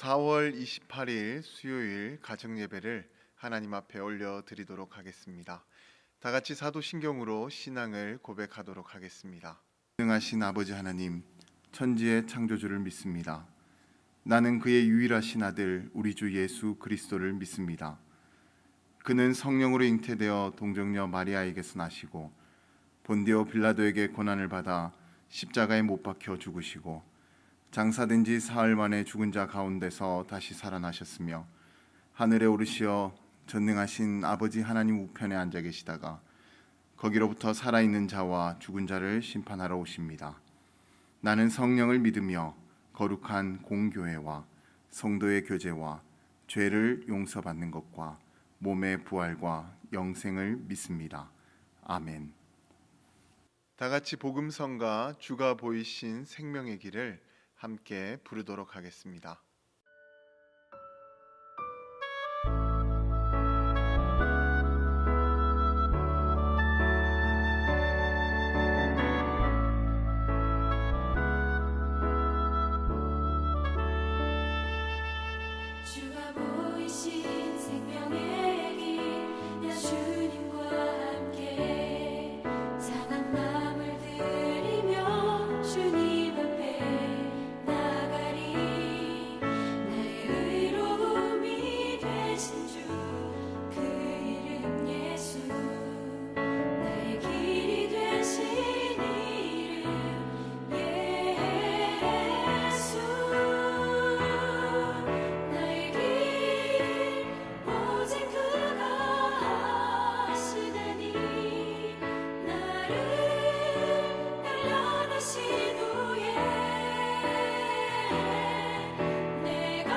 4월 28일 수요일 가정예배를 하나님 앞에 올려드리도록 하겠습니다. 다 같이 사도신경으로 신앙을 고백하도록 하겠습니다. 능하신 아버지 하나님, 천지의 창조주를 믿습니다. 나는 그의 유일하신 아들 우리 주 예수 그리스도를 믿습니다. 그는 성령으로 잉태되어 동정녀 마리아에게서 나시고 본디오 빌라도에게 고난을 받아 십자가에 못 박혀 죽으시고 장사된 지 사흘 만에 죽은 자 가운데서 다시 살아나셨으며 하늘에 오르시어 전능하신 아버지 하나님 우편에 앉아 계시다가 거기로부터 살아있는 자와 죽은 자를 심판하러 오십니다. 나는 성령을 믿으며 거룩한 공교회와 성도의 교제와 죄를 용서받는 것과 몸의 부활과 영생을 믿습니다. 아멘. 다 같이 복음성가 주가 보이신 생명의 길을 함께 부르도록 하겠습니다. 주가 보이신 생명의 길, 나 주님과 함께 상한 마음을 들이며 주님 앞에 나가리. 나의 의로움이 되신 주, 그 이름 예수. 나의 길이 되신 이름 예수. 나의 길 오직 그가 하시다니. 나를 단련하신 후에 내가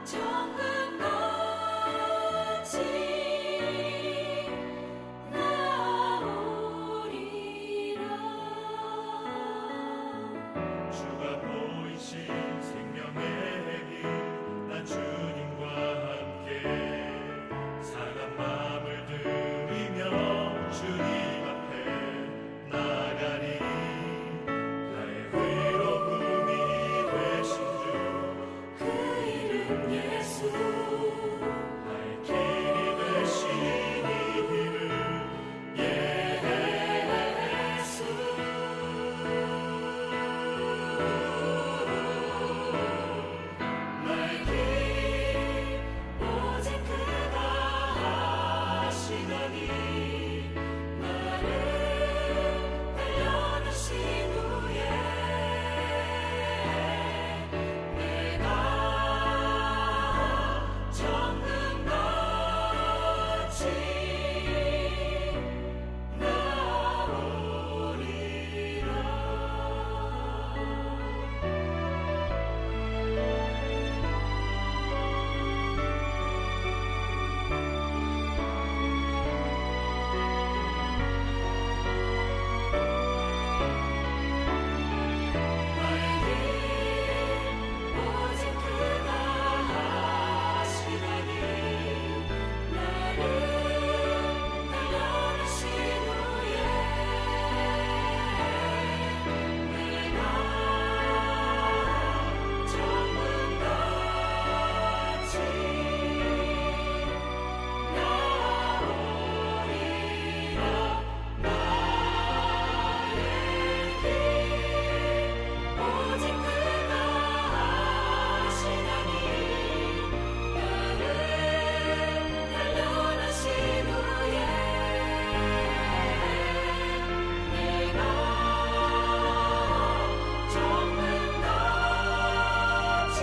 정금같이 나오리라. 주가 보이신 생명의 길, 난 주님과 함께 상한 마음을 들이며 주님 앞에 나가리. 나의 의로움이 되신 주, 그 이름 예수. 나의 길이 되신 이름 예수. 나의 길 오직 그가 하시다니. 나를 단련하신 후에 내가 정금같이 나의 길 오직 그가 하시다니. 나를 단련하신 후에 내가 정금같이 나오리라. 오직 그가 하시다니. 나를 단련하신 후에 내가 정금같이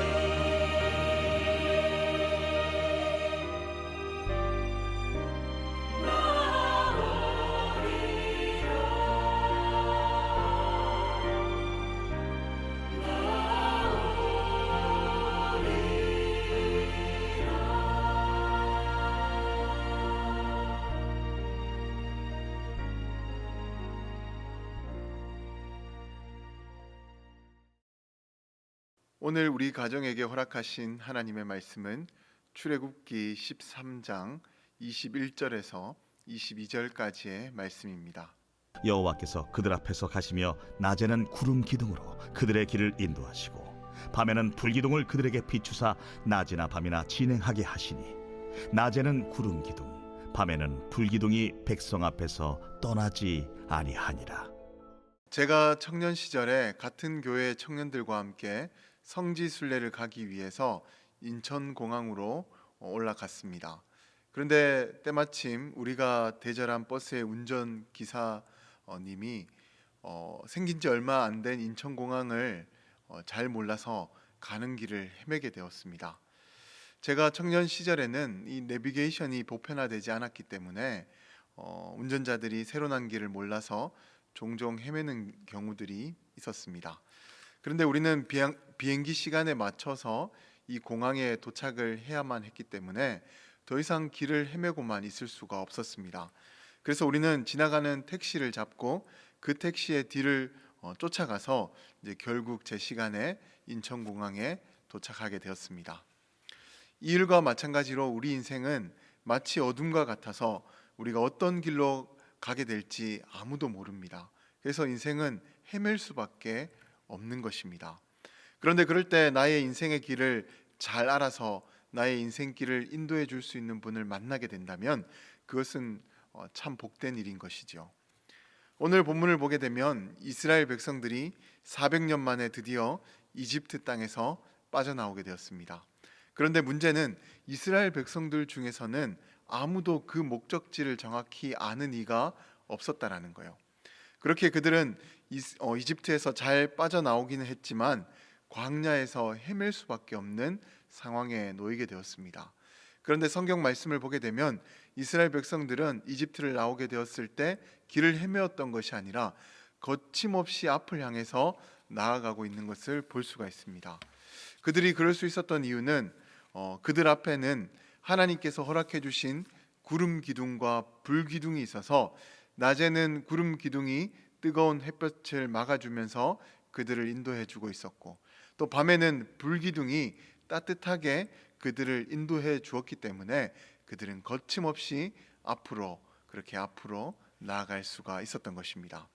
오늘 우리 가정에게 허락하신 하나님의 말씀은 출애굽기 13장 21절에서 22절까지의 말씀입니다. 여호와께서 그들 앞에서 가시며 낮에는 구름 기둥으로 그들의 길을 인도하시고 밤에는 불기둥을 그들에게 비추사 낮이나 밤이나 진행하게 하시니 낮에는 구름 기둥 밤에는 불기둥이 백성 앞에서 떠나지 아니하니라. 제가 청년 시절에 같은 교회 청년들과 함께 성지 순례를 가기 위해서 인천공항으로 올라갔습니다. 그런데 때마침 우리가 대절한 버스의 운전 기사님이 생긴 지 얼마 안 된 인천공항을 잘 몰라서 가는 길을 헤매게 되었습니다. 제가 청년 시절에는 이 내비게이션이 보편화되지 않았기 때문에 운전자들이 새로 난 길을 몰라서 종종 헤매는 경우들이 있었습니다. 그런데 우리는 비행기 시간에 맞춰서 이 공항에 도착을 해야만 했기 때문에 더 이상 길을 헤매고만 있을 수가 없었습니다. 그래서 우리는 지나가는 택시를 잡고 그 택시의 뒤를 쫓아가서 이제 결국 제 시간에 인천공항에 도착하게 되었습니다. 이 일과 마찬가지로 우리 인생은 마치 어둠과 같아서 우리가 어떤 길로 가게 될지 아무도 모릅니다. 그래서 인생은 헤맬 수밖에 없는 것입니다. 그런데 그럴 때 나의 인생의 길을 잘 알아서 나의 인생길을 인도해 줄 수 있는 분을 만나게 된다면 그것은 참 복된 일인 것이죠. 오늘 본문을 보게 되면 이스라엘 백성들이 400년 만에 드디어 이집트 땅에서 빠져나오게 되었습니다. 그런데 문제는 이스라엘 백성들 중에서는 아무도 그 목적지를 정확히 아는 이가 없었다라는 거예요. 그렇게 그들은 이집트에서 잘 빠져나오기는 했지만 광야에서 헤맬 수밖에 없는 상황에 놓이게 되었습니다. 그런데 성경 말씀을 보게 되면 이스라엘 백성들은 이집트를 나오게 되었을 때 길을 헤매었던 것이 아니라 거침없이 앞을 향해서 나아가고 있는 것을 볼 수가 있습니다. 그들이 그럴 수 있었던 이유는 그들 앞에는 하나님께서 허락해 주신 구름 기둥과 불 기둥이 있어서 낮에는 구름 기둥이 뜨거운 햇볕을 막아주면서 그들을 인도해 주고 있었고 또 밤에는 불 기둥이 따뜻하게 그들을 인도해 주었기 때문에 그들은 거침없이 그렇게 앞으로 나아갈 수가 있었던 것입니다.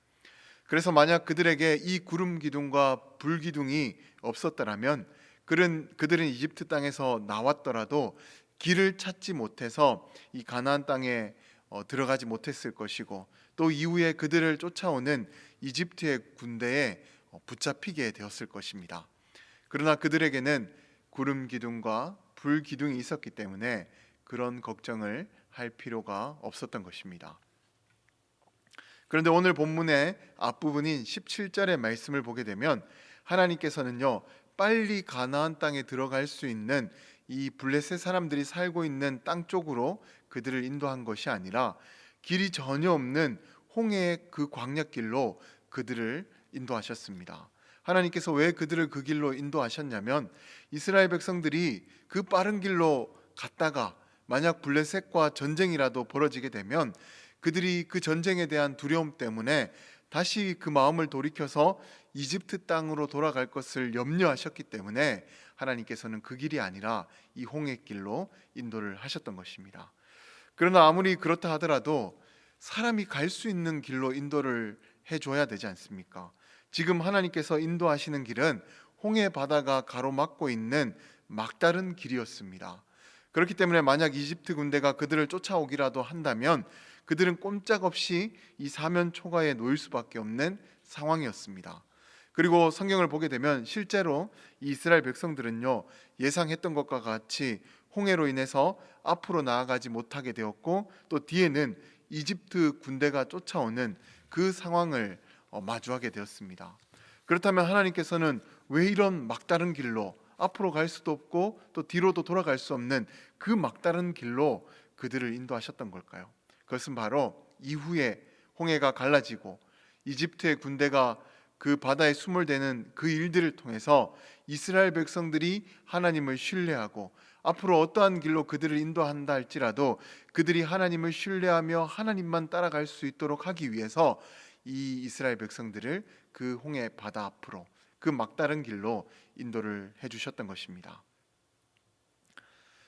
그래서 만약 그들에게 이 구름 기둥과 불 기둥이 없었더라면 그들은 이집트 땅에서 나왔더라도 길을 찾지 못해서 이 가나안 땅에 들어가지 못했을 것이고 또 이후에 그들을 쫓아오는 이집트의 군대에 붙잡히게 되었을 것입니다. 그러나 그들에게는 구름 기둥과 불 기둥이 있었기 때문에 그런 걱정을 할 필요가 없었던 것입니다. 그런데 오늘 본문의 앞부분인 17절의 말씀을 보게 되면 하나님께서는요 빨리 가나안 땅에 들어갈 수 있는 이 블레셋 사람들이 살고 있는 땅 쪽으로 그들을 인도한 것이 아니라 길이 전혀 없는 홍해의 그 광야길로 그들을 인도하셨습니다. 하나님께서 왜 그들을 그 길로 인도하셨냐면 이스라엘 백성들이 그 빠른 길로 갔다가 만약 블레셋과 전쟁이라도 벌어지게 되면 그들이 그 전쟁에 대한 두려움 때문에 다시 그 마음을 돌이켜서 이집트 땅으로 돌아갈 것을 염려하셨기 때문에 하나님께서는 그 길이 아니라 이 홍해길로 인도를 하셨던 것입니다. 그러나 아무리 그렇다 하더라도 사람이 갈 수 있는 길로 인도를 해줘야 되지 않습니까? 지금 하나님께서 인도하시는 길은 홍해 바다가 가로막고 있는 막다른 길이었습니다. 그렇기 때문에 만약 이집트 군대가 그들을 쫓아오기라도 한다면 그들은 꼼짝없이 이 사면 초가에 놓일 수밖에 없는 상황이었습니다. 그리고 성경을 보게 되면 실제로 이 이스라엘 백성들은요 예상했던 것과 같이 홍해로 인해서 앞으로 나아가지 못하게 되었고 또 뒤에는 이집트 군대가 쫓아오는 그 상황을 마주하게 되었습니다. 그렇다면 하나님께서는 왜 이런 막다른 길로 앞으로 갈 수도 없고 또 뒤로도 돌아갈 수 없는 그 막다른 길로 그들을 인도하셨던 걸까요? 그것은 바로 이후에 홍해가 갈라지고 이집트의 군대가 그 바다에 숨을 대는 그 일들을 통해서 이스라엘 백성들이 하나님을 신뢰하고 앞으로 어떠한 길로 그들을 인도한다 할지라도 그들이 하나님을 신뢰하며 하나님만 따라갈 수 있도록 하기 위해서 이 이스라엘 백성들을 그 홍해 바다 앞으로 그 막다른 길로 인도를 해주셨던 것입니다.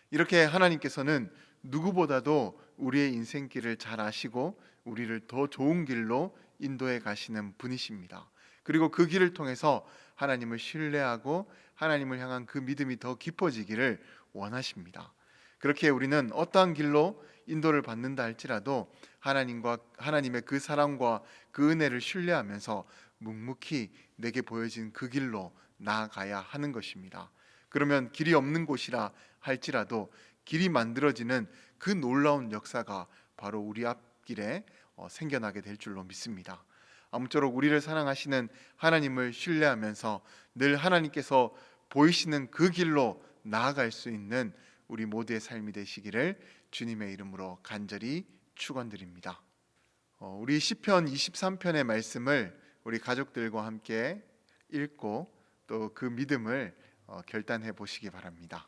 이렇게 하나님께서는 누구보다도 우리의 인생길을 잘 아시고 우리를 더 좋은 길로 인도해 가시는 분이십니다. 그리고 그 길을 통해서 하나님을 신뢰하고 하나님을 향한 그 믿음이 더 깊어지기를 원하십니다. 그렇게 우리는 어떠한 길로 인도를 받는다 할지라도 하나님의 그 사랑과 그 은혜를 신뢰하면서 묵묵히 내게 보여진 그 길로 나아가야 하는 것입니다. 그러면 길이 없는 곳이라 할지라도 길이 만들어지는 그 놀라운 역사가 바로 우리 앞길에 생겨나게 될 줄로 믿습니다. 아무쪼록 우리를 사랑하시는 하나님을 신뢰하면서 늘 하나님께서 보이시는 그 길로 나아갈 수 있는 우리 모두의 삶이 되시기를 주님의 이름으로 간절히 축원드립니다. 우리 시편 23편의 말씀을 우리 가족들과 함께 읽고 또 그 믿음을 결단해 보시기 바랍니다.